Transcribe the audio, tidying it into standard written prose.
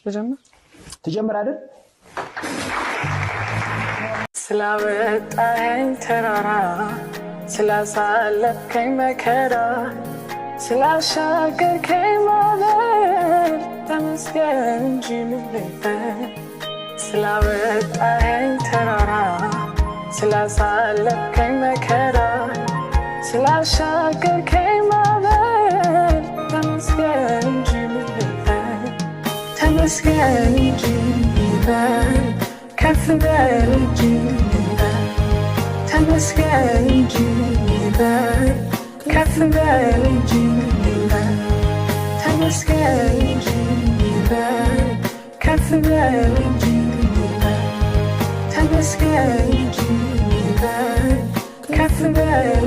ልጀምር ትጀምር አይደል? ስላወጣኸኝ ተራራ ስላሳለፍከኝ መከራ ስላሻገርከኝ ማዕበል ተመስገን እንጂ ምን ልበል። ስላወጣኸኝ ተራራ ስላሳለፍከኝ መከራ ስላሻገርከኝ ማዕበል ተመስገን እንጂ ምን ልበል። ተመስገን እንጂ ምን ልበል። ከፍ በል እንጂ ምን ልበል። ተመስገን እንጂ ምን ልበል። ከፍ በል እንጂ ምን ልበል። ተመስገን እንጂ ምን ልበል። ከፍ በል እንጂ ምን ልበል። ተመስገን እንጂ ምን ልበል። ከፍ በል